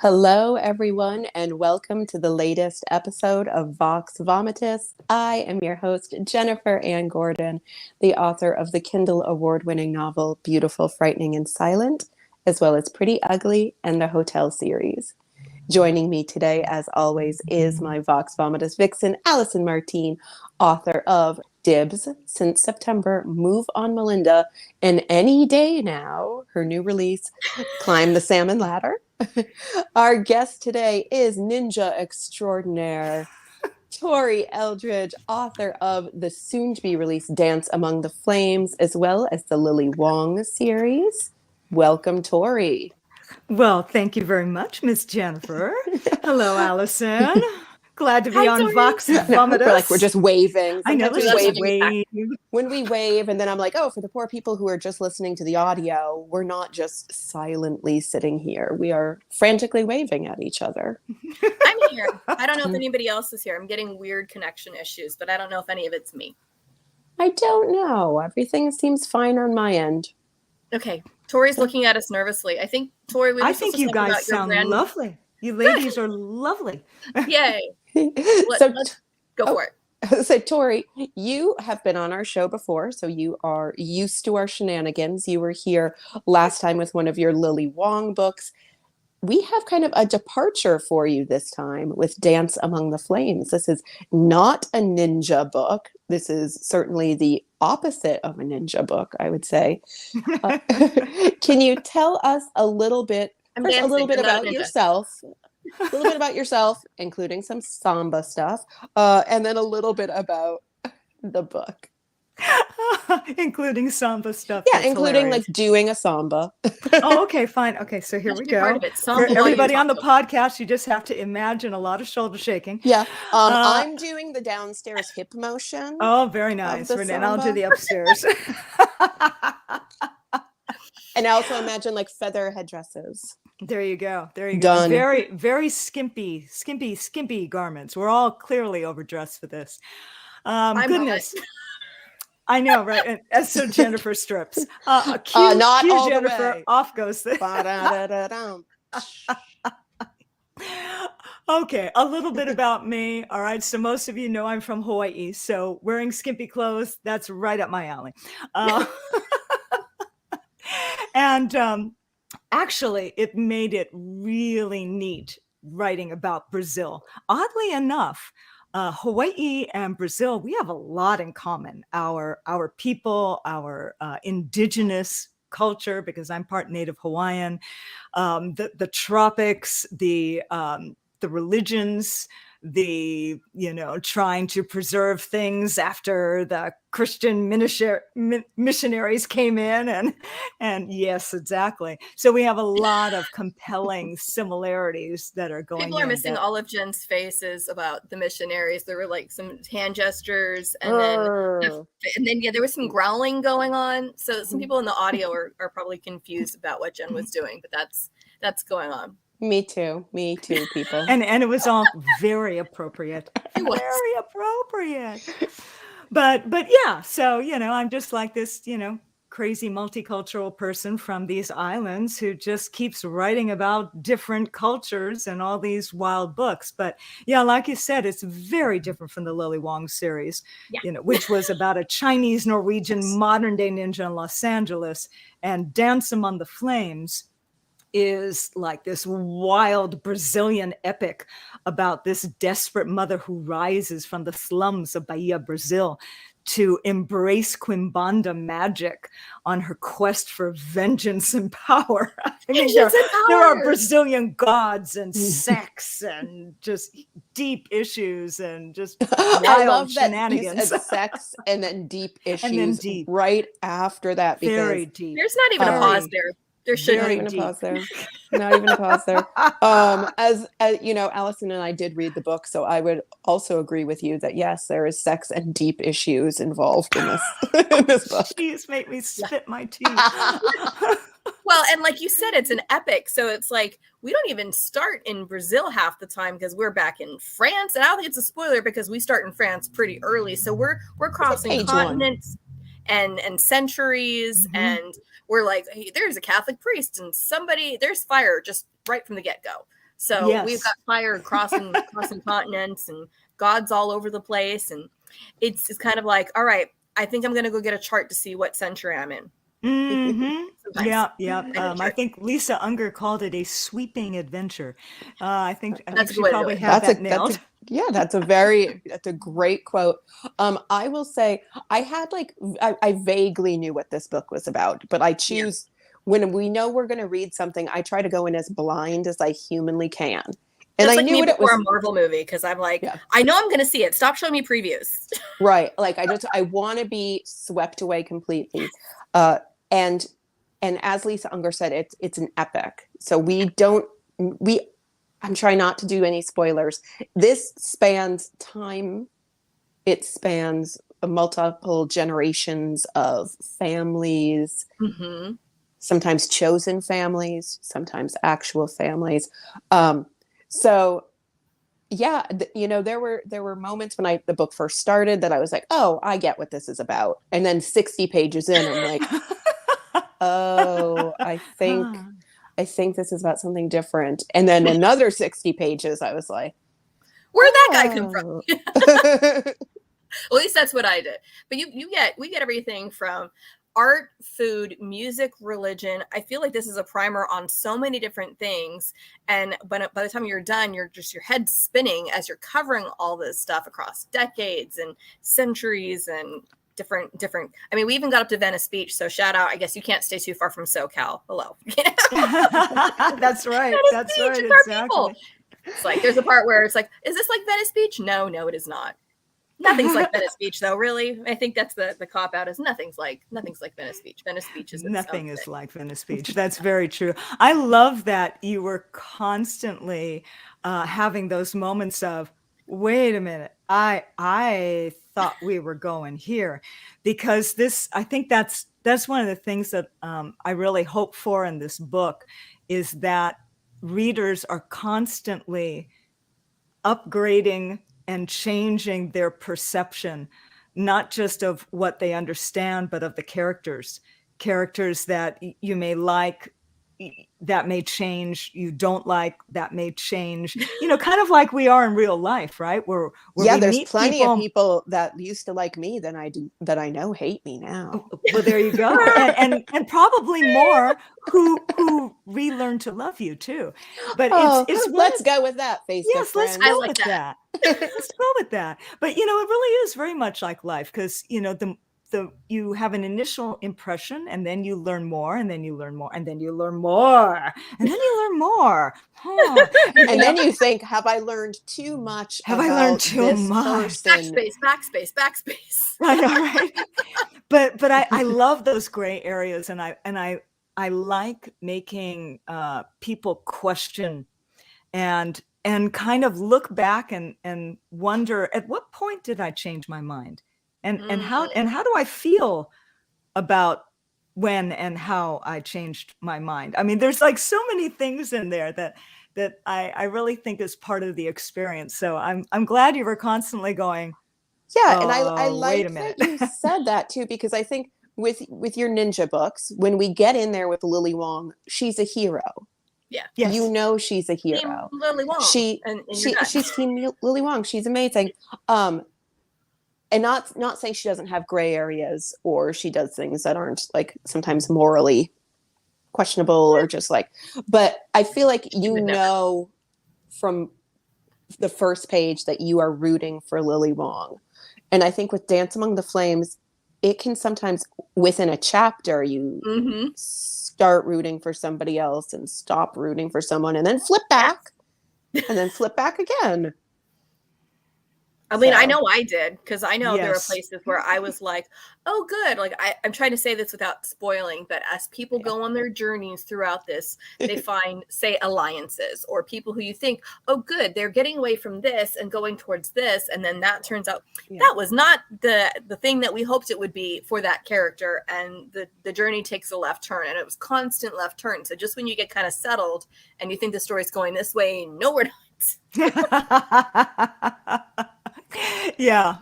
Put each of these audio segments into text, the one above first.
Hello, everyone, and welcome to the latest episode of Vox Vomitus. I am your host, Jennifer Ann Gordon, the author of the Kindle award-winning novel Beautiful, Frightening, and Silent, as well as Pretty Ugly and the Hotel series. Joining me today, as always, is my Vox Vomitus vixen, Allison Martine, author of Dibs, Since September, Move on Melinda, and Any Day Now, her new release, Climb the Salmon Ladder. Our guest today is ninja extraordinaire, Tori Eldrige, author of the soon-to-be-released Dance Among the Flames, as well as the Lily Wong series. Welcome, Tori. Well, thank you very much, Miss Jennifer. Hello, Allison. Glad to be on Tori. Vox Vomitus. We're just waving. I know, Sometimes just wave. When we wave, and then I'm like, oh, for the poor people who are just listening to the audio, we're not just silently sitting here. We are frantically waving at each other. I'm here. I don't know if anybody else is here. I'm getting weird connection issues, but I don't know if any of it's me. I don't know. Everything seems fine on my end. Okay. Tori's looking at us nervously. I think, Tori, I think you guys sound lovely. You ladies are lovely. Yay. Let's go for it. So, Tori, you have been on our show before, so you are used to our shenanigans. You were here last time with one of your Lily Wong books. We have kind of a departure for you this time with Dance Among the Flames. This is not a ninja book. This is certainly the opposite of a ninja book, I would say. Can you tell us a little bit about yourself? A little bit about yourself, including some samba stuff, and then a little bit about the book. Including samba stuff. Yeah, including hilarious. Like doing a samba. Oh, okay, fine. Okay, so here we go. For everybody on the podcast, you just have to imagine a lot of shoulder shaking. Yeah, I'm doing the downstairs hip motion. Oh, very nice. And I'll do the upstairs. And I also imagine like feather headdresses. There you go. Done. Very, very skimpy garments. We're all clearly overdressed for this. Goodness. I know, right? And as so Jennifer strips. Not cue all Jennifer. The way. Off goes the. Okay, a little bit about me. All right, so most of you know I'm from Hawaii, so wearing skimpy clothes, that's right up my alley. And actually, it made it really neat writing about Brazil. Oddly enough, Hawaii and Brazil, we have a lot in common. Our people, our indigenous culture, because I'm part Native Hawaiian, the tropics, the religions, the trying to preserve things after the Christian missionaries came in, and yes, exactly. So we have a lot of compelling similarities that are going. People are missing all of Jen's faces about the missionaries. There were like some hand gestures, and then there was some growling going on. So some people in the audio are probably confused about what Jen was doing, but that's going on. Me too, people. And it was all very appropriate. Very appropriate. But yeah, so, I'm just like this, crazy multicultural person from these islands who just keeps writing about different cultures and all these wild books. But yeah, like you said, it's very different from the Lily Wong series, which was about a Chinese Norwegian modern day ninja in Los Angeles, and Dance Among the Flames is like this wild Brazilian epic about this desperate mother who rises from the slums of Bahia, Brazil, to embrace Quimbanda magic on her quest for vengeance and power. I mean, there are Brazilian gods and sex and just deep issues and just wild I love shenanigans. That sex and then deep issues and then deep. Right after that. Very deep. There's not even a pause there. There shouldn't even a pause there. Not even a pause there. As Allison and I did read the book, so I would also agree with you that yes, there is sex and deep issues involved in this book. Please make me spit my teeth. Well, and like you said, it's an epic, so it's like we don't even start in Brazil half the time because we're back in France, and I don't think it's a spoiler because we start in France pretty early, so we're crossing continents and centuries, and we're like, hey, there's a Catholic priest and there's fire just right from the get-go. So we've got fire crossing continents and gods all over the place. And it's kind of like, all right, I think I'm going to go get a chart to see what century I'm in. Yeah. I think Lisa Unger called it a sweeping adventure. I think she probably had that nailed. That's a great quote. I will say I had I vaguely knew what this book was about, but I choose when we know we're going to read something, I try to go in as blind as I humanly can. And That's I knew what it was. A Marvel movie, because I'm like, I know I'm going to see it. Stop showing me previews. Right. Like I want to be swept away completely. And as Lisa Unger said, it's an epic. So I'm trying not to do any spoilers. This spans time. It spans multiple generations of families, sometimes chosen families, sometimes actual families. So yeah, there were moments when the book first started that I was like, oh, I get what this is about. And then 60 pages in, I'm like, oh, I think this is about something different. And then another 60 pages, I was like, where'd that guy come from? At least that's what I did. But we get everything from art, food, music, religion. I feel like this is a primer on so many different things. And by the time you're done, your head's spinning as you're covering all this stuff across decades and centuries and different. I mean, we even got up to Venice Beach. So shout out. I guess you can't stay too far from SoCal. Hello. That's right. That's Beach, right. Exactly. It's like there's a part where it's like, is this like Venice Beach? No, it is not. Nothing's like Venice Beach, though. Really, I think that's the cop out. Is nothing's like Venice Beach. Venice Beach is nothing is like Venice Beach. That's very true. I love that you were constantly having those moments of, wait a minute, I thought we were going here, because I think that's one of the things that I really hope for in this book, is that readers are constantly upgrading and changing their perception, not just of what they understand, but of the characters that you may like, that may change, you don't like, that may change, kind of like we are in real life, right? Where there's plenty of people that used to like me that I know hate me now. Well, there you go. and probably more who relearn to love you too. But it's let's go with that, Facebook. Yes, let's go with that. Let's go with that. But it really is very much like life, because you have an initial impression, and then you learn more, and then you learn more, and then you learn more, and then you learn more. And then you think, have I learned too much? Have I learned too much? Backspace. Right. But I love those gray areas, and I like making people question and kind of look back and wonder, at what point did I change my mind? And how do I feel about when and how I changed my mind? I mean, there's like so many things in there that I really think is part of the experience. So I'm glad you were constantly going, and I like that you said that too, because I think with your ninja books, when we get in there with Lily Wong, she's a hero. Yeah. Yes. She's a hero. Team Lily Wong. She's Team Lily Wong. She's amazing. And not saying she doesn't have gray areas, or she does things that aren't like sometimes morally questionable, or just like, but I feel like from the first page that you are rooting for Lily Wong. And I think with Dance Among the Flames, it can sometimes within a chapter you start rooting for somebody else and stop rooting for someone, and then flip back and then flip back again. I mean, I know I did, because I know there were places where I was like, oh, good. Like, I'm trying to say this without spoiling, but as people go on their journeys throughout this, they find, say, alliances, or people who you think, oh, good, they're getting away from this and going towards this. And then that turns out that was not the thing that we hoped it would be for that character. And the journey takes a left turn, and it was constant left turn. So just when you get kind of settled and you think the story's going this way, no, we're not. Yeah,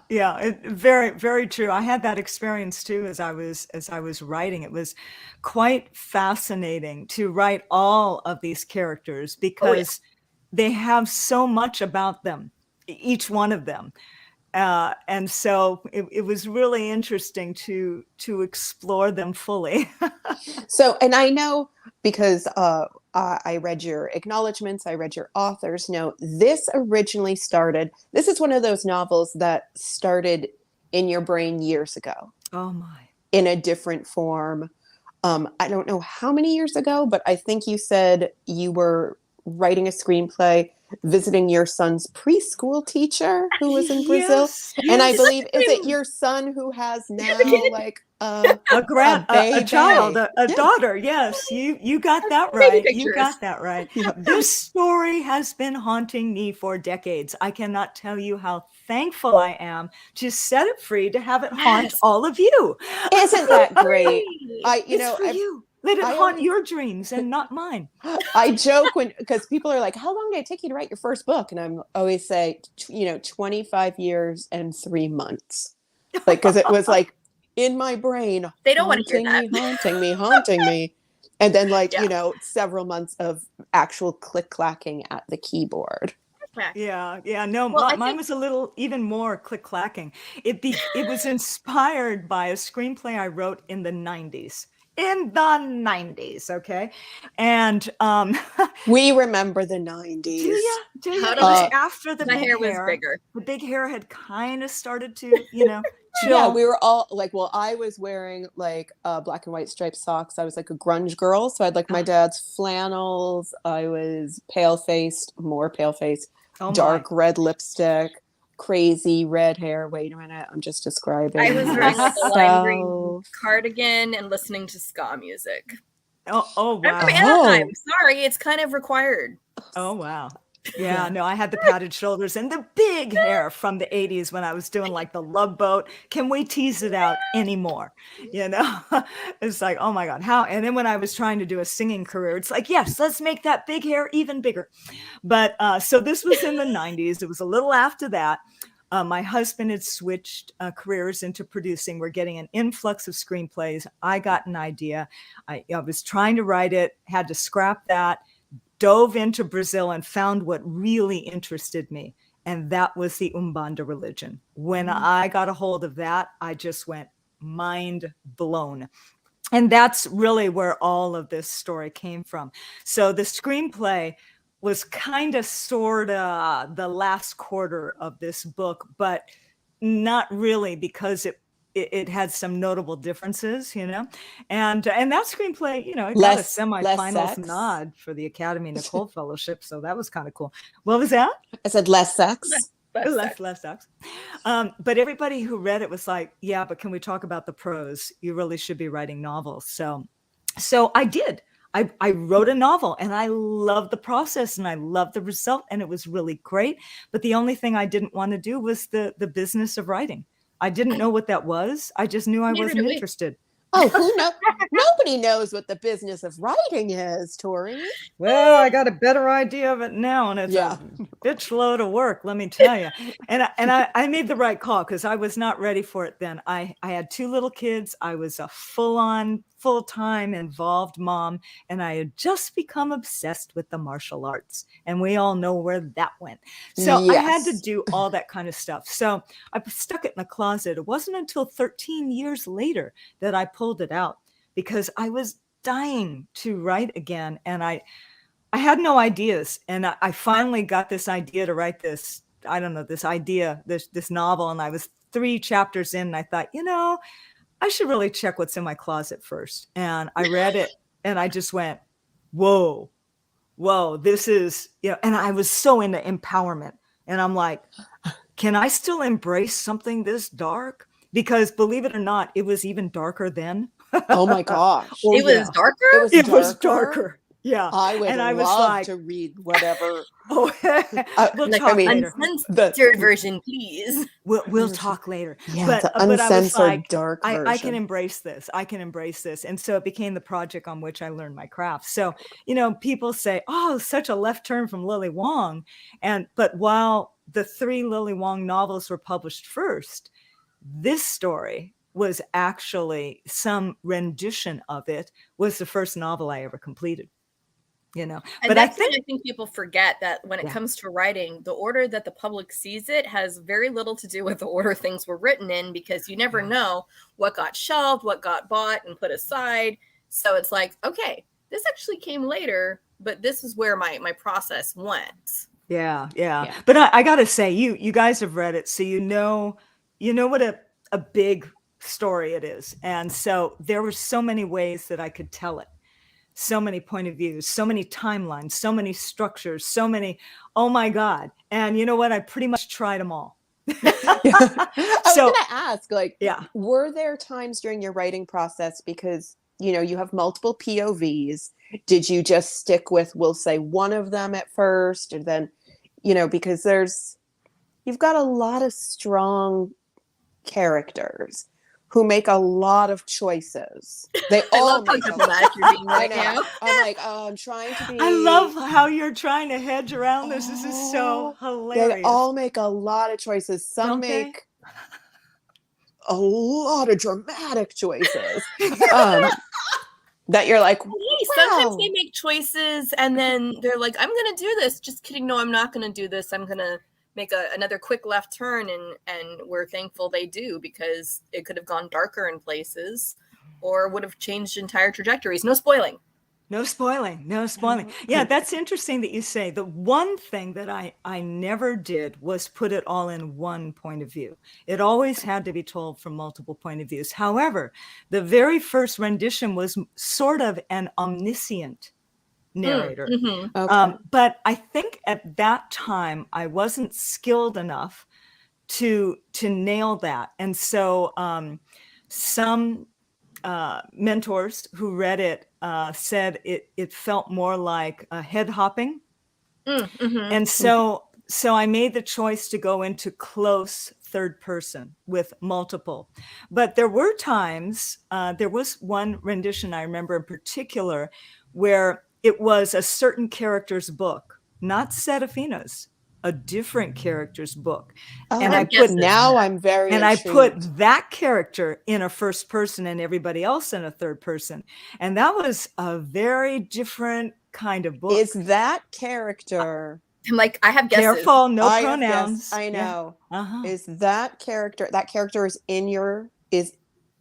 very, very true. I had that experience too as I was writing. It was quite fascinating to write all of these characters, because they have so much about them, each one of them. And so it was really interesting to explore them fully. So, and I know because I read your acknowledgments, I read your author's note. This originally started, this is one of those novels that started in your brain years ago. Oh my. In a different form. I don't know how many years ago, but I think you said you were writing a screenplay visiting your son's preschool teacher who was in Brazil. Yes, And I yes. believe, is it your son who has now like a child, a daughter? Yes, you got that right. You got that right. This story has been haunting me for decades. I cannot tell you how thankful I am to set it free, to have it haunt all of you. Isn't that great? For you. Let it haunt your dreams and not mine. I joke because people are like, how long did it take you to write your first book? And I'm always say, 25 years and 3 months. Like, because it was like in my brain, they don't want to hear that. haunting me. And then several months of actual click-clacking at the keyboard. Yeah. No, mine was a little even more click-clacking. It was inspired by a screenplay I wrote in the 90s. Okay, and we remember the 90s. Do you? It was after the my big hair was bigger. The big hair had kind of started to, chill. Yeah, we were all like, well, I was wearing like black and white striped socks. I was like a grunge girl, so I had like my dad's flannels. I was more pale faced, dark red lipstick. Crazy red hair. Wait a minute, I'm just describing. I was wearing like a lime green cardigan and listening to ska music. Oh wow. I'm from Anaheim. Sorry, it's kind of required. Oh wow. Yeah, no, I had the padded shoulders and the big hair from the 80s when I was doing like the Love Boat. Can we tease it out anymore? It's like, oh my God, how? And then when I was trying to do a singing career, it's like, yes, let's make that big hair even bigger. But so this was in the 90s. It was a little after that. My husband had switched careers into producing. We're getting an influx of screenplays. I got an idea. I was trying to write it, had to scrap that. Dove into Brazil and found what really interested me. And that was the Umbanda religion. When I got a hold of that, I just went mind blown. And that's really where all of this story came from. So the screenplay was kind of sort of the last quarter of this book, but not really, because it had some notable differences, and that screenplay, it got a semi-finalist nod for the Academy Nicholl Fellowship, so that was kind of cool. What was that? I said less sex. Less sex. But everybody who read it was like, yeah, but can we talk about the prose? You really should be writing novels. So I did. I wrote a novel, and I loved the process, and I loved the result, and it was really great. But the only thing I didn't want to do was the business of writing. I didn't know what that was. I just knew I wasn't interested. Oh, who knows? Nobody knows what the business of writing is, Tori. Well, I got a better idea of it now, and it's a bitch load of work, let me tell you. And I made the right call, because I was not ready for it then. I had 2 little kids. I was a full-time involved mom, and I had just become obsessed with the martial arts, and we all know where that went. So I had to do all that kind of stuff. So I stuck it in the closet. It wasn't until 13 years later that I pulled it out, because I was dying to write again, and I had no ideas, and I finally got this idea to write this novel, and I was 3 chapters in, and I thought, I should really check what's in my closet first. And I read it, and I just went, whoa, this is, and I was so into empowerment. And I'm like, can I still embrace something this dark? Because believe it or not, it was even darker then. Oh my gosh. It was darker? It was darker. Yeah. I would love to read whatever. We'll talk later. Uncensored version, please. We'll talk later. Yeah, but uncensored, I was like, dark version. I can embrace this. And so it became the project on which I learned my craft. So, people say, oh, such a left turn from Lily Wong. But while the 3 Lily Wong novels were published first, this story was actually, some rendition of it was the first novel I ever completed. you know. And but that's what I think people forget, that when it Yeah. comes to writing, the order that the public sees it has very little to do with the order things were written in, because you never know what got shelved, what got bought and put aside. So it's like, okay, this actually came later, but this is where my process went. Yeah. But I gotta say, you guys have read it, so you know what a big story it is. And so there were so many ways that I could tell it. So many point of views, so many timelines, so many structures, so many, oh my God. And you know what? I pretty much tried them all. I was So- going to ask, like, Yeah. were there times during your writing process, because, you know, you have multiple POVs, did you just stick with, we'll say, one of them at first, and then, you know, because you've got a lot of strong characters who make a lot of choices. They I all love how make a lot. diplomatic you're being I right know. now. I'm like, oh, I'm trying to be. I love how you're trying to hedge around this. This is so They hilarious. all make a lot of choices. Some Don't they? make a lot of dramatic choices. That you're like, Hey, sometimes wow. they make choices and then they're like, I'm going to do this. Just kidding. No, I'm not going to do this. I'm going to make another quick left turn. And we're thankful they do, because it could have gone darker in places or would have changed entire trajectories. No spoiling. No spoiling. Yeah, that's interesting that you say. The one thing that I never did was put it all in one point of view. It always had to be told from multiple point of views. However, the very first rendition was sort of an omniscient narrator. Mm-hmm. Okay. But I think at that time I wasn't skilled enough to nail that. And so some mentors who read it said it felt more like head hopping. Mm-hmm. And so I made the choice to go into close third person with multiple. But there were times, there was one rendition I remember in particular where it was a certain character's book, not Serafina's, a different character's book. And I put now I'm very and I intrigued. put that character in a first person and everybody else in a third person. And that was a very different kind of book. Is that character? I'm like, I have guesses. Careful, no I have pronouns. guessed. I know. Yeah. Uh-huh. Is that character is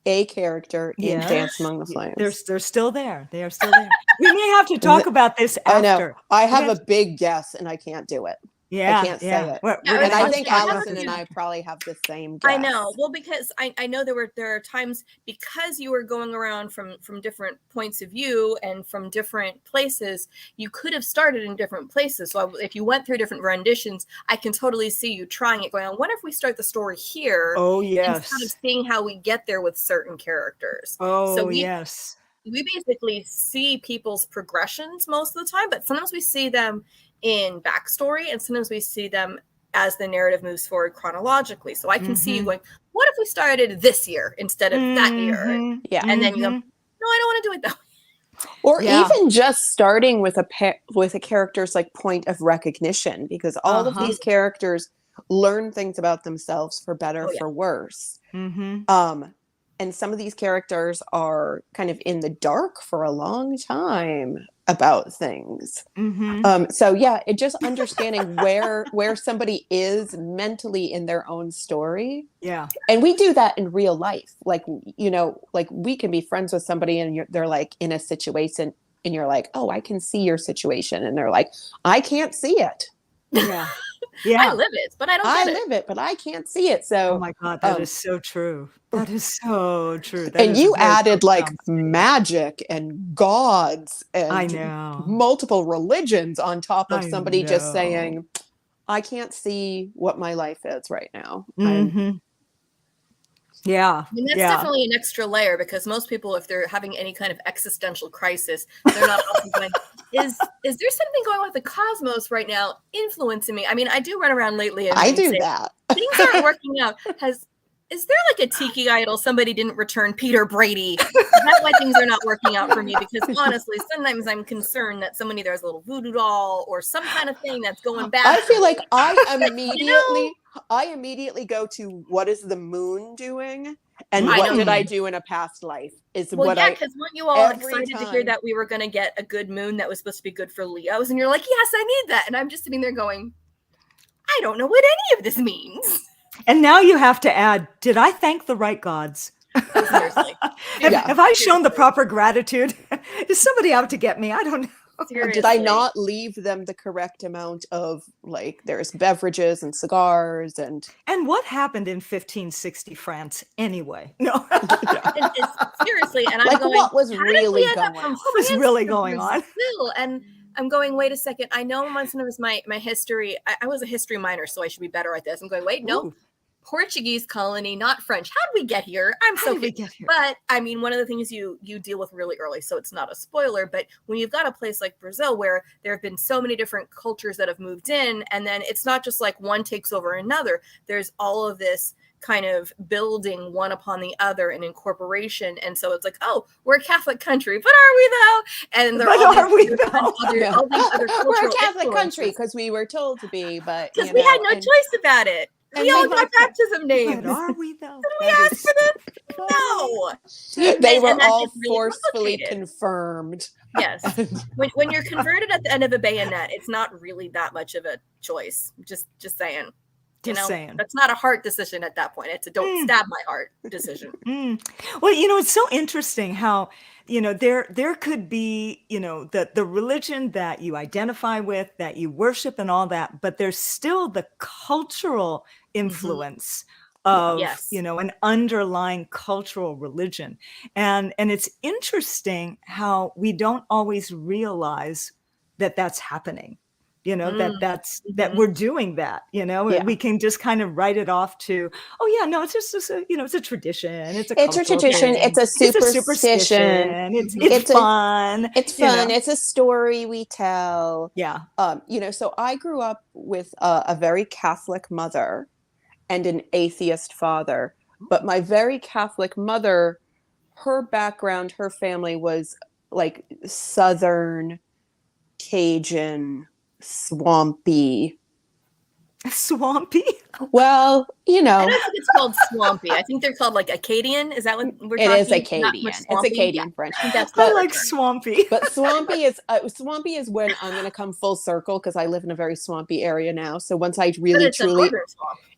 a character in Yes. Dance Among the Flames? They're still there. They are still there. We may have to talk about this after. I know. I have Yes. a big guess and I can't do it. Yeah, I can't say it. We're Yeah, gonna And have I to think talk about Allison this. and I probably have the same guess. I know. Well, because I know there are times, because you were going around from different points of view and from different places, you could have started in different places. So if you went through different renditions, I can totally see you trying it, going, I wonder if we start the story here. Oh, yes. Instead of seeing how we get there with certain characters. Oh, So yes. we basically see people's progressions most of the time, but sometimes we see them in backstory and sometimes we see them as the narrative moves forward chronologically. So I can see you going, what if we started this year instead of that year? Yeah. And then you go, no, I don't want to do it that way. Or Yeah. even just starting with a character's like point of recognition, because all of these characters learn things about themselves for better, for worse. And some of these characters are kind of in the dark for a long time about things. So yeah, it just understanding where somebody is mentally in their own story. Yeah. And we do that in real life. Like, you know, like we can be friends with somebody and they're like in a situation and you're like, oh, I can see your situation. And they're like, I can't see it. Yeah. Yeah. I live it, but I don't I get it. live it, but I can't see it. So Oh my God, that is so true. That is so true. That and is you very added like profound. magic and gods and I know. multiple religions on top of I somebody just know. saying, I can't see what my life is right now. Yeah. I mean, that's yeah. definitely an extra layer, because most people, if they're having any kind of existential crisis, they're not often going, is there something going on with the cosmos right now influencing me? I mean, I do run around lately and I do say, that. things aren't working out. Is there like a tiki idol somebody didn't return Peter Brady? Is that why things are not working out for me? Because honestly, sometimes I'm concerned that somebody there's a little voodoo doll or some kind of thing that's going bad. I feel like I immediately go to what is the moon doing? And I what know. did I do in a past life is Well, what yeah, I because weren't you all every excited to hear time- that we were going to get a good moon that was supposed to be good for Leos? And you're like, yes, I need that. And I'm just sitting there going, I don't know what any of this means. And now you have to add, did I thank the right gods? Oh, seriously. Have I shown the proper gratitude? Is somebody out to get me? I don't know. Did I not leave them the correct amount of, like, there's beverages and cigars and what happened in 1560 France anyway? No. Seriously, and I'm like going, what was how did really we end up going from on? What was France really to going on? Brazil? And I'm going, wait a second. I know once it was my history. I was a history minor, so I should be better at this. I'm going, wait, no. Ooh. Portuguese colony, not French. How did we get here? How did we get here? But I mean, one of the things you deal with really early, so it's not a spoiler, but when you've got a place like Brazil where there have been so many different cultures that have moved in, and then it's not just like one takes over another, there's all of this kind of building one upon the other and incorporation. And so it's like, oh, we're a Catholic country, but are we though? And Are we though? all these other We're a cultural Catholic country influences. because we were told to be, but Because you we know, had no and- choice about it. and We all we got might- baptism names. But are we though? Did we ask for this? No. They And were that all gets really forcefully complicated. confirmed. Yes. When you're converted at the end of a bayonet, it's not really that much of a choice. Just saying. Just saying. That's not a heart decision at that point. It's a don't stab my heart decision. Well, it's so interesting how, there could be, the religion that you identify with, that you worship and all that, but there's still the cultural influence of, Yes. an underlying cultural religion. And it's interesting how we don't always realize that that's happening. That we're doing that, we can just kind of write it off to, oh yeah, no, it's just it's a tradition. It's a tradition. thing. It's a superstition. It's fun. It's fun. It's a story we tell. Yeah. So I grew up with a very Catholic mother and an atheist father, but my very Catholic mother, her background, her family was like Southern Cajun, swampy. Well, I don't think it's called swampy. I think they're called like Acadian. Is that what we're talking? It is Acadian. It's Acadian French. I think that's I like swampy. But swampy is when I'm going to come full circle because I live in a very swampy area now. So once I really truly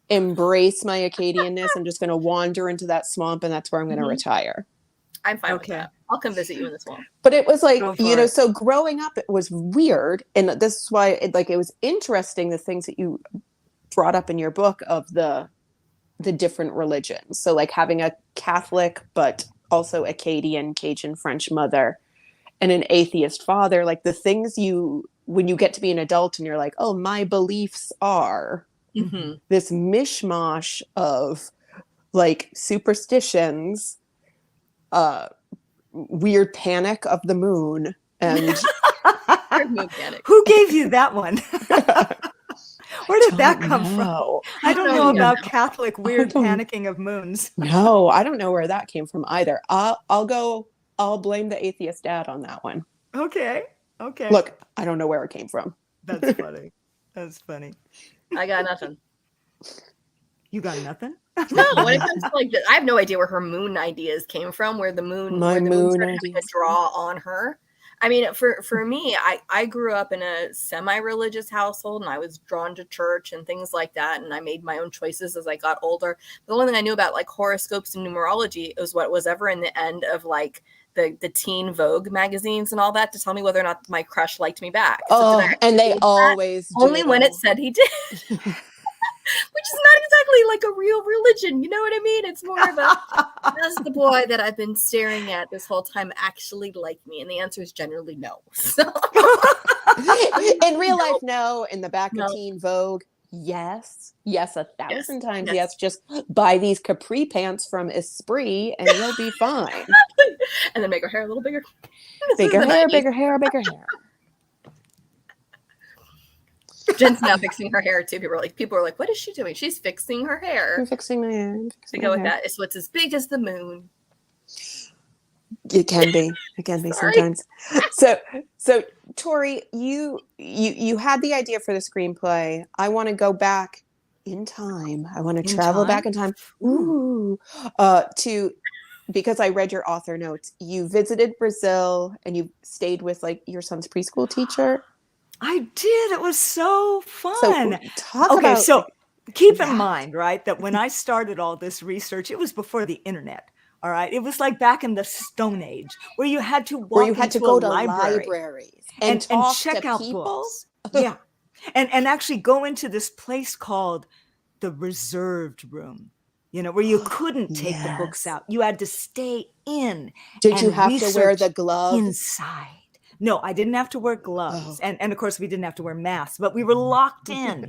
embrace my Acadianness, I'm just going to wander into that swamp, and that's where I'm going to retire. I'm fine with that. I'll come visit you in the swamp. But it was like, so growing up, it was weird. And this is why it was interesting, the things that you brought up in your book of the different religions. So like having a Catholic, but also Acadian, Cajun, French mother and an atheist father, like the things when you get to be an adult and you're like, oh, my beliefs are this mishmash of like superstitions, weird panic of the moon, and who gave you that one? Where did that come from? I don't know about Catholic weird panicking of moons. No, I don't know where that came from either. I'll blame the atheist dad on that one. Okay. Look, I don't know where it came from. That's funny. I got nothing. You got nothing? No, when it comes to like I have no idea where her moon ideas came from, where the moon started having a draw on her. I mean, for me, I grew up in a semi-religious household, and I was drawn to church and things like that, and I made my own choices as I got older. The only thing I knew about like horoscopes and numerology was what was ever in the end of like the teen Vogue magazines and all that to tell me whether or not my crush liked me back. And they always do. Only when it said he did. Which is not exactly like a real religion. You know what I mean? It's more of a, does the boy that I've been staring at this whole time actually like me? And the answer is generally no. So. In real life, no. In the back of Teen Vogue, yes. Yes, 1,000 times yes. Just buy these capri pants from Esprit and you'll be fine. And then make her hair a little bigger. Bigger hair. Jen's now fixing her hair too. People are like, what is she doing? She's fixing her hair. I'm fixing my hair. To go with that, it's what's as big as the moon. It can be. It can be sometimes. So Tori, you had the idea for the screenplay. I want to go back in time. I want to In travel time? back in time. Ooh. Because I read your author notes. You visited Brazil and you stayed with like your son's preschool teacher. I did. It was so fun. So talk Okay, about so like, keep in that. mind, right, that when I started all this research, it was before the internet. All right. It was like back in the Stone Age where you had to where you walk had to into go a to library libraries and and talk check to out people. books. Yeah. And actually go into this place called the reserved room, where you couldn't take the books Yes. out. You had to stay in. Did and you have to wear the research gloves? inside? No, I didn't have to wear gloves. Oh. And of course, we didn't have to wear masks, but we were locked in,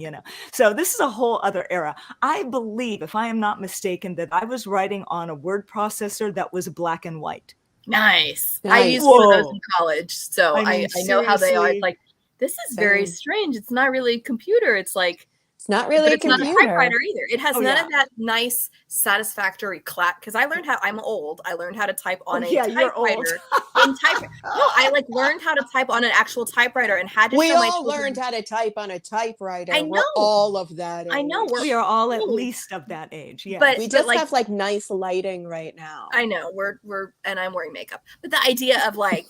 So this is a whole other era. I believe, if I am not mistaken, that I was writing on a word processor that was black and white. Nice. I Nice. used one of those in college, so I mean, I know how they are. seriously. It's like, this is very Same. strange. It's not really a computer. It's like, It's not really a it's not a computer. typewriter either. It has Oh, none yeah. of that nice, satisfactory clack. Because I'm old. I learned how to type on a yeah, you're old. typewriter. No, I like learned how to type on an actual typewriter and had to We show my all children. learned how to type on a typewriter. I We're know. all of that age. I know, We are all at old. least of that age. Yeah. But we just like, have like nice lighting right now. I know and I'm wearing makeup. But the idea of like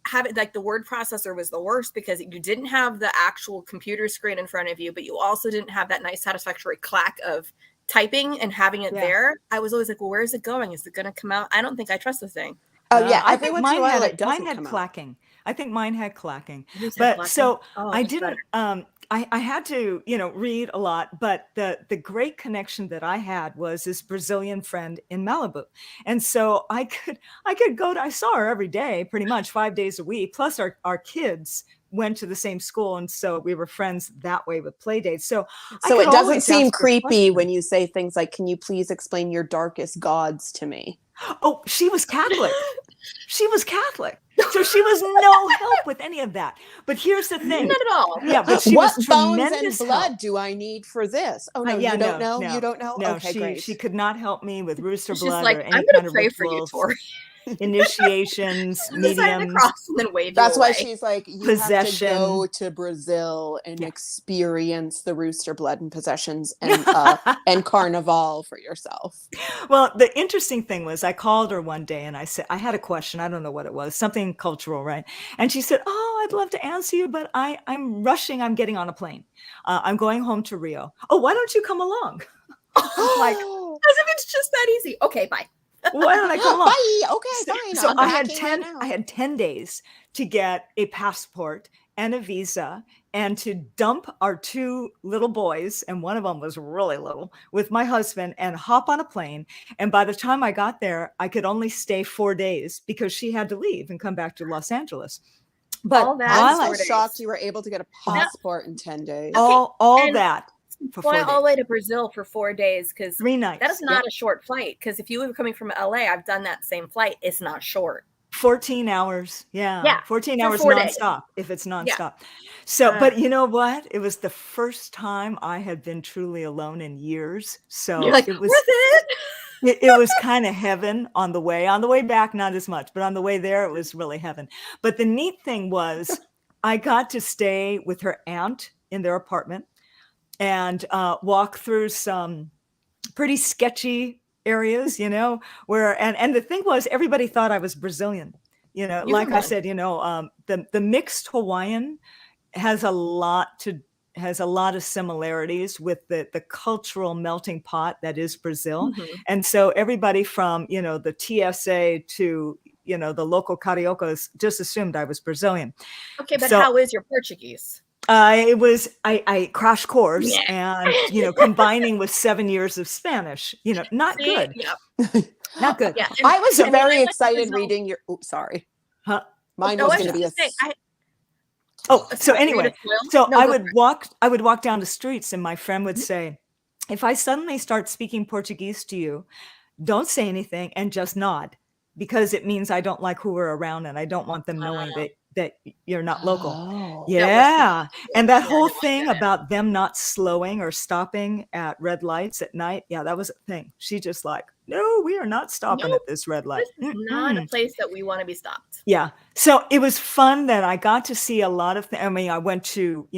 having like the word processor was the worst because you didn't have the actual computer screen in front of you, but you also didn't have that nice satisfactory clack of typing and having it there. I was always like, well, where is it going? Is it going to come out? I don't think I trust the thing. Oh yeah, I every think once in a while it doesn't mine had come out. clacking. I think mine had clacking. Yours had But clacking? so Oh, I that's didn't I had to, read a lot, but the great connection that I had was this Brazilian friend in Malibu. And so I saw her every day, pretty much 5 days a week. Plus our kids went to the same school. And so we were friends that way with play dates. So it doesn't always seem ask her creepy questions. when you say things like, can you please explain your darkest gods to me? Oh, she was Catholic. She was Catholic. So she was no help with any of that. But here's the thing. Not at all. Yeah, but she What was bones tremendous and blood help. do I need for this? Oh no, Yeah, you don't know? You don't know? No, Okay, great. she could not help me with rooster She's blood like, or I'm any going kind to of pray for you, rituals, Tori. initiations, Sign the mediums. cross and then wave That's you why away. she's like, you Possession. have to go to Brazil and experience the rooster blood and possessions and carnival for yourself. Well, the interesting thing was I called her one day and I said, I had a question. I don't know what it was, something cultural, right? And she said, oh, I'd love to answer you, but I'm rushing. I'm getting on a plane. I'm going home to Rio. Oh, why don't you come along? I'm like, as if it's just that easy. Okay, bye. Why don't I come along? Bye. Okay, fine. So I'm I had packing right now. I had 10 days to get a passport and a visa and to dump our two little boys, and one of them was really little, with my husband and hop on a plane. And by the time I got there, I could only stay 4 days because she had to leave and come back to Los Angeles. But All that I'm in so 4 days. shocked you were able to get a passport in 10 days. all and that for 4 Fly days. all the way to Brazil for 4 days because 3 nights. that is not a short flight. Because if you were coming from LA, I've done that same flight. It's not short. 14 hours. Yeah. 14 for hours 4 days. nonstop if it's nonstop. So, but you know what? It was the first time I had been truly alone in years. So You're like, it was worth it. it was kind of heaven on the way. On the way back, not as much, but on the way there, it was really heaven. But the neat thing was I got to stay with her aunt in their apartment and walk through some pretty sketchy areas, where, and the thing was, everybody thought I was Brazilian, like I said, the mixed Hawaiian has a lot of similarities with the cultural melting pot that is Brazil. Mm-hmm. And so everybody from, the TSA to, the local cariocas just assumed I was Brazilian. Okay, but how is your Portuguese? I crash course and, combining with 7 years of Spanish, not good. Yeah. Not good. Yeah. I was very excited reading your, sorry. Huh? Mine was going to be so anyway, so No, I would walk down the streets and my friend would say, if I suddenly start speaking Portuguese to you, don't say anything and just nod, because it means I don't like who we're around and I don't want them knowing that you're not local. Oh. Yeah. And that whole thing about them not slowing or stopping at red lights at night. Yeah, that was a thing. She just like, no, we are not stopping at this red light. This is not a place that we want to be stopped. Yeah. So it was fun that I got to see a lot of things. I mean, I went to,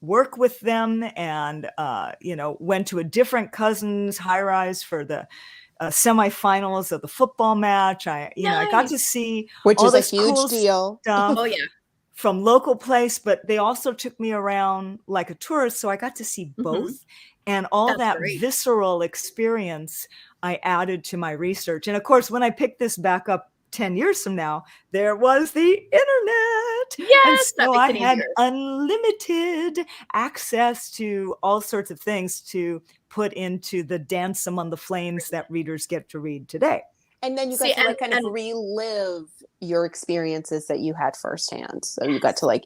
work with them, and went to a different cousin's high rise for the semi-finals of the football match. I got to see which all is a this huge cool deal. stuff. Oh yeah. From local place, but they also took me around like a tourist, so I got to see both, and all That's that great. visceral experience I added to my research. And of course, when I picked this back up 10 years from now, there was the internet. Yes, and so I had unlimited access to all sorts of things to put into the Dance Among the Flames that readers get to read today. And then you got to kind of relive your experiences that you had firsthand. So you got to like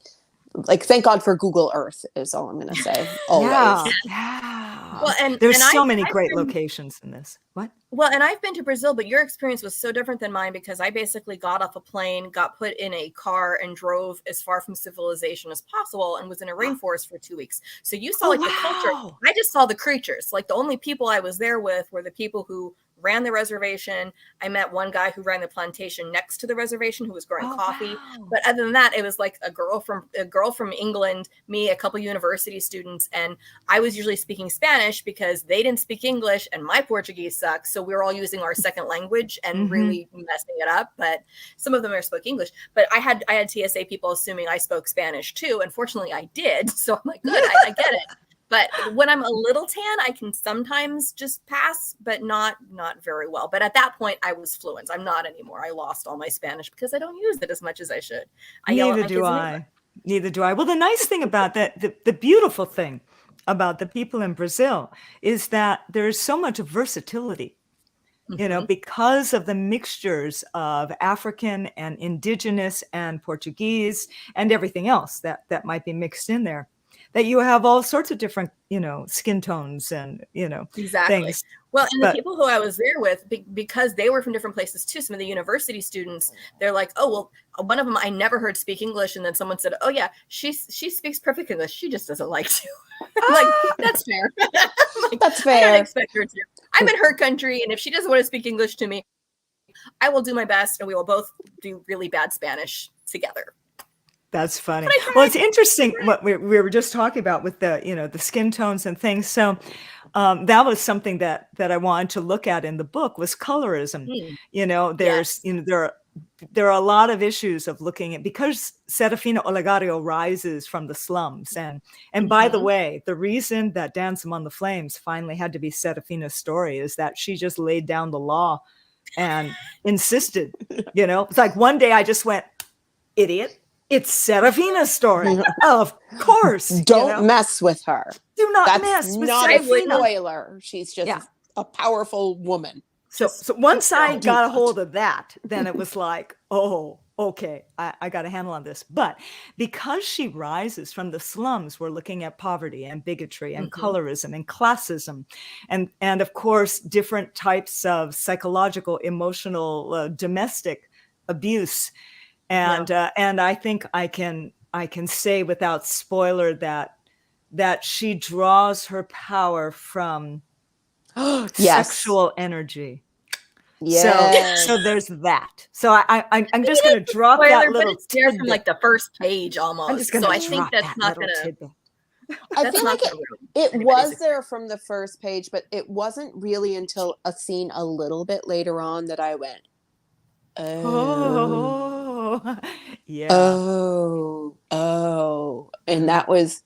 thank God for Google Earth is all I'm going to say. Always. Yeah. Well, and there's so many great locations in this. What? Well, and I've been to Brazil, but your experience was so different than mine because I basically got off a plane, got put in a car, and drove as far from civilization as possible, and was in a rainforest for 2 weeks. So you saw the culture. I just saw the creatures. Like the only people I was there with were the people who ran the reservation. I met one guy who ran the plantation next to the reservation who was growing coffee. Wow. But other than that, it was like a girl from England, me, a couple university students, and I was usually speaking Spanish because they didn't speak English and my Portuguese sucks. So we were all using our second language and really messing it up. But some of them spoke English. But I had TSA people assuming I spoke Spanish too. Unfortunately, I did. So I'm like, good, I get it. But when I'm a little tan, I can sometimes just pass, but not very well. But at that point, I was fluent. I'm not anymore. I lost all my Spanish because I don't use it as much as I should. Neither do I. Well, the nice thing about that, the beautiful thing about the people in Brazil is that there's so much versatility, because of the mixtures of African and indigenous and Portuguese and everything else that might be mixed in there. That you have all sorts of different, skin tones and, exactly. things. Well, and the people who I was there with, because they were from different places too, some of the university students, they're like, oh, well, one of them I never heard speak English. And then someone said, oh, yeah, she speaks perfect English. She just doesn't like to. I'm like, that's fair. That's fair. I don't expect her to. I'm in her country. And if she doesn't want to speak English to me, I will do my best. And we will both do really bad Spanish together. That's funny. Well, it's interesting what we were just talking about with the skin tones and things. So that was something that I wanted to look at in the book was colorism. There's there are a lot of issues of looking at, because Serafina Olegario rises from the slums, and by the way, the reason that Dance Among the Flames finally had to be Serafina's story is that she just laid down the law and insisted. It's like one day I just went, idiot. It's Serafina's story. Of course. Don't mess with her. Do not mess with not Serafina. A spoiler. She's just a powerful woman. So once I got a hold of that, then it was like, oh, okay, I got a handle on this. But because she rises from the slums, we're looking at poverty and bigotry and colorism and classism. And of course, different types of psychological, emotional, domestic abuse. And I think I can say without spoiler that she draws her power from sexual energy. Yes. So there's that. So I'm just going to drop that little. It's there from like the first page almost. I'm just going to think that's not going to. I feel like it was there from the first page, but it wasn't really until a scene a little bit later on that I went, yeah. Oh. And that was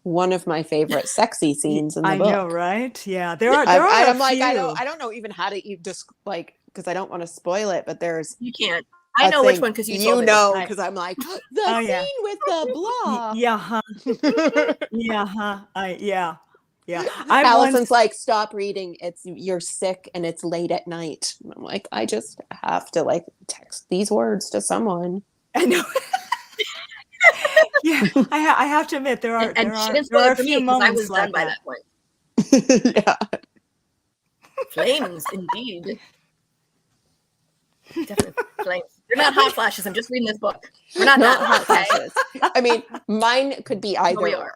one of my favorite sexy scenes in the book. I know, right? Yeah. There are I'm like, I don't know even how to just because I don't want to spoil it, but you can't. I know which one because you told me. Because I'm like, the scene with the blah. Yeah. Allison's like, stop reading. You're sick and it's late at night. And I'm like, I just have to text these words to someone. I know. Yeah, I have to admit there are a few moments I was done by that point. Yeah. Flames, indeed. Definitely flames. They're not hot flashes. I'm just reading this book. We're not hot okay? flashes. I mean, mine could be either. No, we are.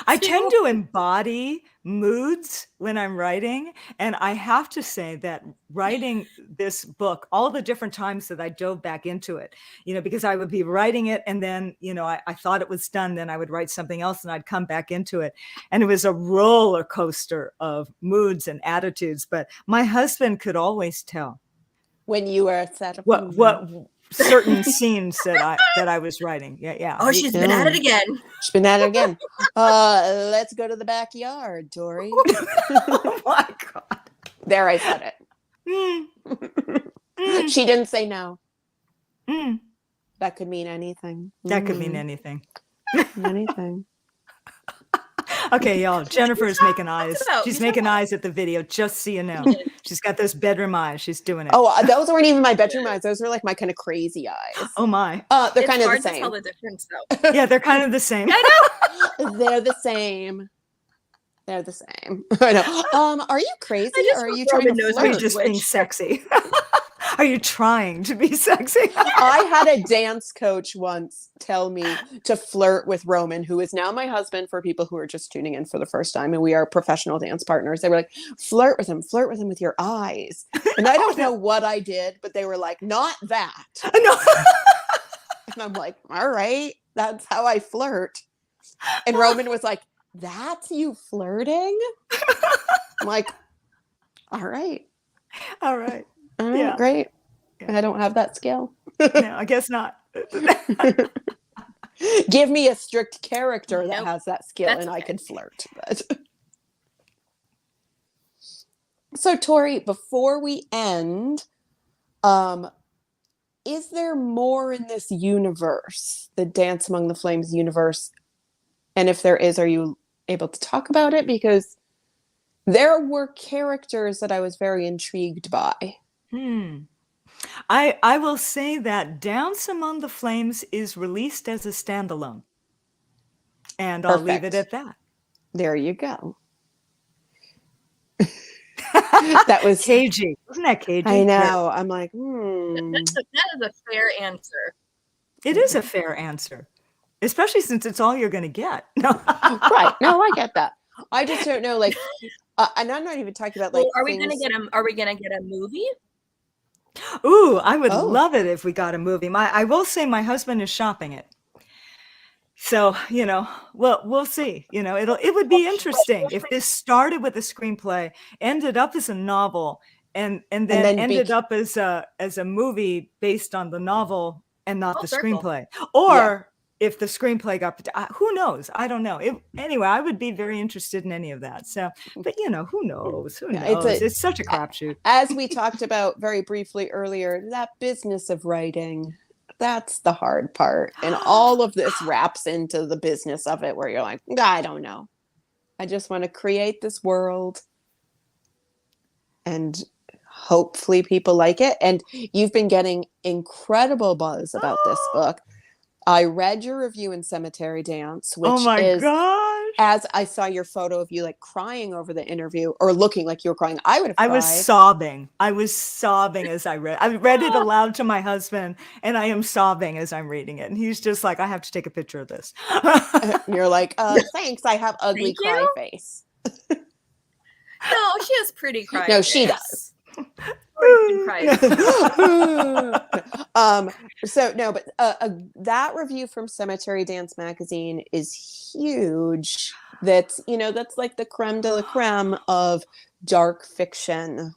I tend to embody moods when I'm writing. And I have to say that writing this book, all the different times that I dove back into it, because I would be writing it and then, I thought it was done. Then I would write something else and I'd come back into it. And it was a roller coaster of moods and attitudes. But my husband could always tell when you were set up what certain scenes that I was writing. Yeah. Oh, she's been at it again. She's been at it again. Let's go to the backyard, Tori. Oh my God. There, I said it. She didn't say no. That could mean anything. That could mean anything. Anything. Okay, y'all. Jennifer is making eyes. She's making eyes at the video, just so you know. She's got those bedroom eyes. She's doing it. Oh, those weren't even my bedroom eyes. Those were like my kind of crazy eyes. Oh my. They're kind of the It's hard same. to tell the difference, though. Yeah, they're kind of the same. I know. They're the same. They're the same. I know. Are you crazy or are you trying to flirt? Are you just being sexy? Are you trying to be sexy? I had a dance coach once tell me to flirt with Roman, who is now my husband, for people who are just tuning in for the first time, and we are professional dance partners. They were like, flirt with him with your eyes. And I don't know what I did, but they were like, not that. No. And I'm like, all right, that's how I flirt. And Roman was like, that's you flirting? I'm like, all right. All right. Yeah. Great. Yeah. I don't have that skill. No, I guess not. Give me a strict character that has that skill and I can flirt. But... So Tori, before we end, is there more in this universe, the Dance Among the Flames universe? And if there is, are you able to talk about it? Because there were characters that I was very intrigued by. I will say that Dance Among the Flames is released as a standalone. And I'll leave it at that. There you go. That was cagey. Wasn't that cagey? I know. I'm like, That is a fair answer. It is a fair answer. Especially since it's all you're going to get. Right. No, I get that. I just don't know, like, and I'm not even talking about like. Well, are we gonna get a movie? Ooh, I would love it if we got a movie. I will say my husband is shopping it. So, we'll see. It would be interesting if this started with a screenplay, ended up as a novel, and then ended up as a movie based on the novel and not the screenplay. Or if the screenplay got, who knows? I don't know. Anyway, I would be very interested in any of that. So, but who knows? Who knows? It's such a crapshoot. As we talked about very briefly earlier, that business of writing, that's the hard part. And all of this wraps into the business of it where you're like, I don't know. I just want to create this world and hopefully people like it. And you've been getting incredible buzz about this book. I read your review in Cemetery Dance, which gosh. As I saw your photo of you like crying over the interview or looking like you were crying, I would have cried. I was sobbing as I read. I read it aloud to my husband and I am sobbing as I'm reading it. And he's just like, I have to take a picture of this. You're like, thanks. I have ugly cry face. No, she has pretty cry face. No, she does. That review from Cemetery Dance magazine is huge. That's like the creme de la creme of dark fiction,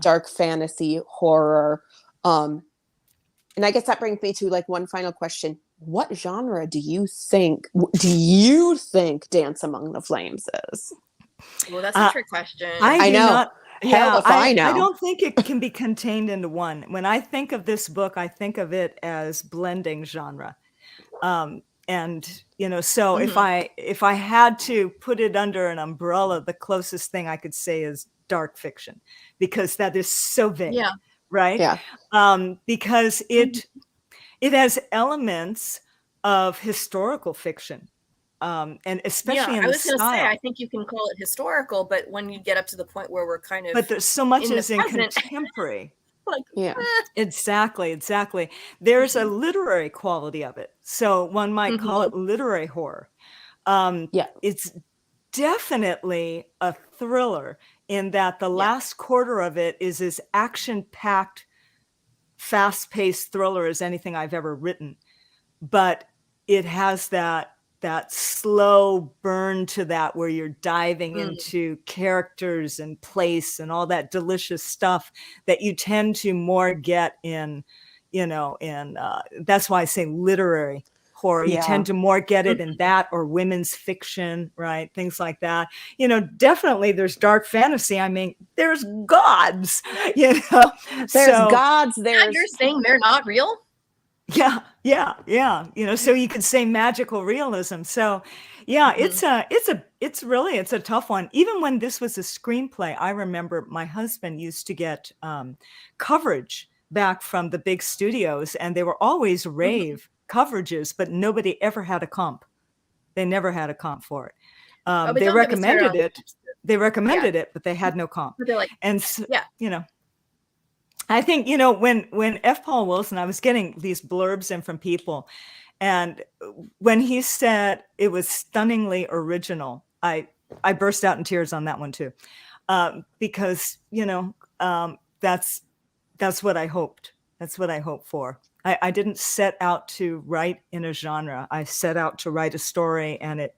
dark fantasy, horror. And I guess that brings me to like one final question. What genre do you think Dance Among the Flames is? Well, that's a trick question. I know. I don't think it can be contained into one. When I think of this book, I think of it as blending genre. So if I had to put it under an umbrella, the closest thing I could say is dark fiction, because that is so vague, right? Yeah. Because it has elements of historical fiction. And especially in the style. I was going to say, I think you can call it historical, but when you get up to the point where we're kind of, but there's so much is in contemporary. Like, Yeah. Exactly. There's a literary quality of it. So one might call it literary horror. Yeah. It's definitely a thriller in that the last quarter of it is as action-packed, fast-paced thriller as anything I've ever written. But it has that slow burn to that where you're diving into characters and place and all that delicious stuff that you tend to more get in, that's why I say literary horror. You tend to more get it in that or women's fiction, right? Things like that. Definitely there's dark fantasy. I mean, there's gods, There's gods. You're saying they're not real? Yeah. So you could say magical realism. So yeah, it's a tough one. Even when this was a screenplay, I remember my husband used to get coverage back from the big studios, and they were always rave coverages, but nobody ever had a comp. They never had a comp for it. They recommended it. They recommended it, but they had no comp. But they're like, and so, I think, when F. Paul Wilson, I was getting these blurbs in from people, and when he said it was stunningly original, I burst out in tears on that one too, because that's what I hoped. That's what I hoped for. I didn't set out to write in a genre. I set out to write a story, and it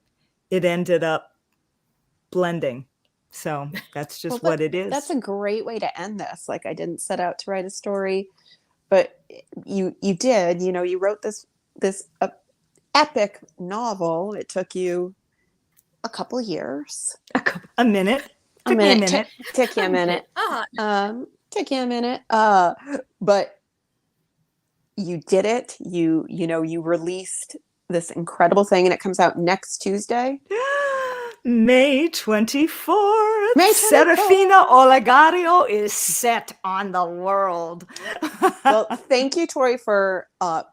ended up blending. So that's just what it is. That's a great way to end this. Like, I didn't set out to write a story, but you did. You wrote this epic novel. It took you a couple years. A minute. Took you a minute. Took you a minute. Took you a minute. But you did it. You released this incredible thing, and it comes out next Tuesday. May 24th. Serafina Olegario is set on the world. Well, thank you, Tori, for, of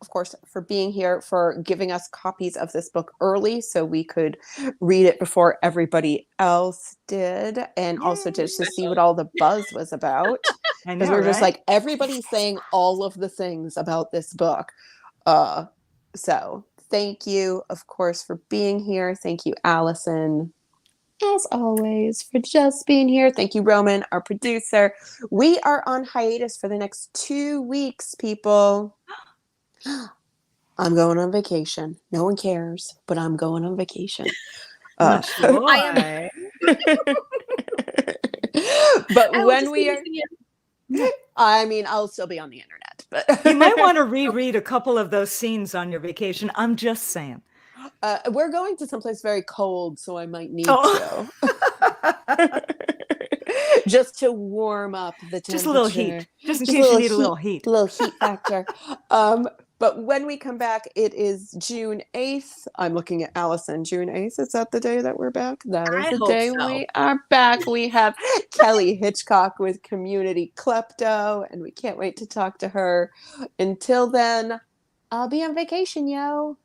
course, for being here, for giving us copies of this book early so we could read it before everybody else did, and also just to see what all the buzz was about. Because we're just like, everybody's saying all of the things about this book. So thank you, of course, for being here. Thank you, Allison, as always, for just being here. Thank you, Roman, our producer. We are on hiatus for the next 2 weeks, people. I'm going on vacation. No one cares, but I'm going on vacation. I am. But when we are... I mean, I'll still be on the internet, but you might want to reread a couple of those scenes on your vacation. I'm just saying. We're going to someplace very cold, so I might need to. Just to warm up the temperature. Just a little heat. Just in case you need a little heat. A little heat factor. But when we come back, it is June 8th. I'm looking at Allison. June 8th, is that the day that we're back? That is the day we are back. We have Kelly Hitchcock with Community Klepto, and we can't wait to talk to her. Until then, I'll be on vacation, yo.